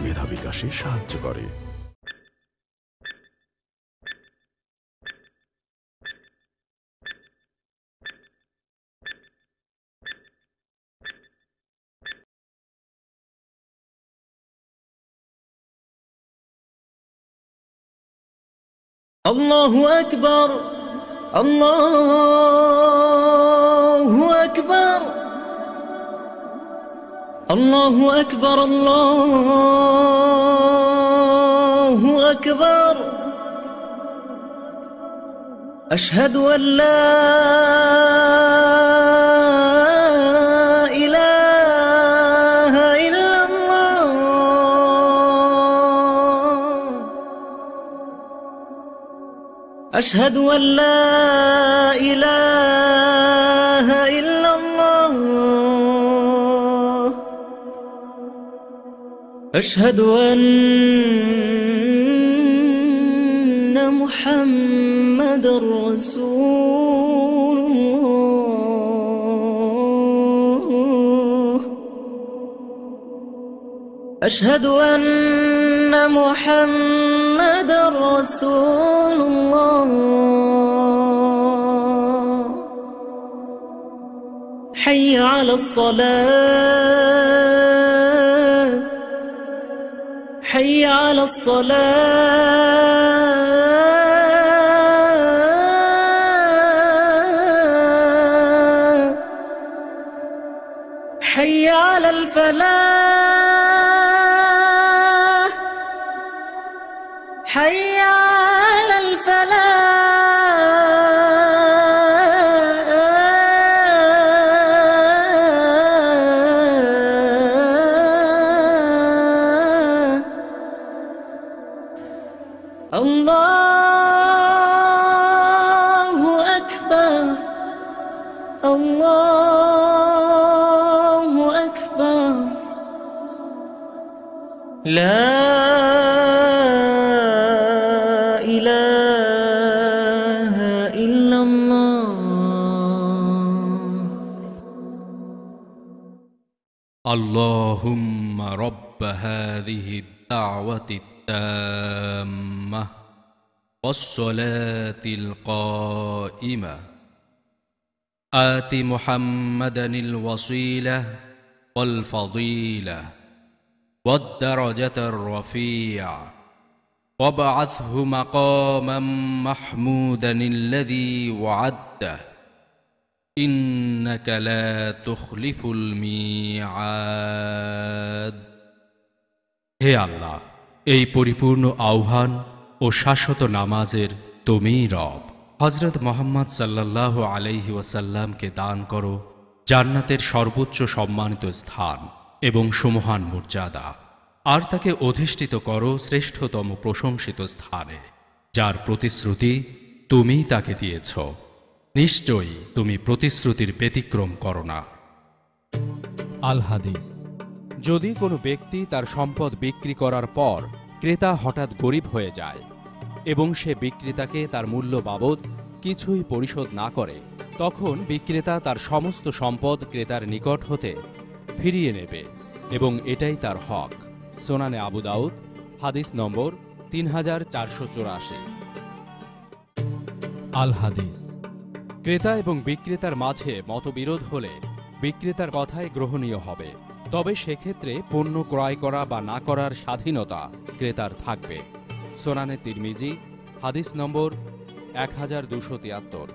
মেধা বিকাশে সাহায্য করে। الله أكبر الله أكبر الله أكبر الله أكبر أشهد أن لا إله إلا الله أشهد أن لا إله إلا الله أشهد أن محمد رسول الله أشهد أن محمد رسول الله حي على الصلاة حي على الصلاة حي على الفلاح حي على الفلاح الله أكبر الله أكبر لا إله إلا الله اللهم رب هذه الدعوة التامة والصلاة القائمة آت محمدا الوسيلة والفضيلة والدرجة الرفيعة وابعثه مقاما محمودا الذي وعدته إنك لا تخلف الميعاد। হে আল্লাহ, এই পরিপূর্ণ আহ্বান ও শাশ্বত নামাজের তুমিই রব। হযরত মুহাম্মদ সাল্লাল্লাহু আলাইহি ওয়াসাল্লামকে দান করো জান্নাতের সর্বোচ্চ সম্মানিত স্থান এবং সমহান মর্যাদা, আর তাকে অধিষ্ঠিত করো শ্রেষ্ঠতম প্রশংসিত স্থানে, যার প্রতিশ্রুতি তুমিই তাকে দিয়েছ। নিশ্চয়ই তুমি প্রতিশ্রুতির ব্যতিক্রম করো না। আল হাদিস। যদি কোনো ব্যক্তি তার সম্পদ বিক্রি করার পর ক্রেতা হঠাৎ গরিব হয়ে যায় এবং সে বিক্রেতাকে তার মূল্য বাবদ কিছুই পরিশোধ না করে, তখন বিক্রেতা তার সমস্ত সম্পদ ক্রেতার নিকট হতে ফিরিয়ে নেবে এবং এটাই তার হক। সুনানে আবু দাউদ, হাদিস নম্বর 3484। আল হাদিস। ক্রেতা এবং বিক্রেতার মাঝে মতবিরোধ হলে বিক্রেতার কথাই গ্রহণীয় হবে, তবে সেক্ষেত্রে পণ্য ক্রয় করা বা না করার স্বাধীনতা ক্রেতার থাকবে। সুনানে তিরমিজি, হাদিস নম্বর 1273।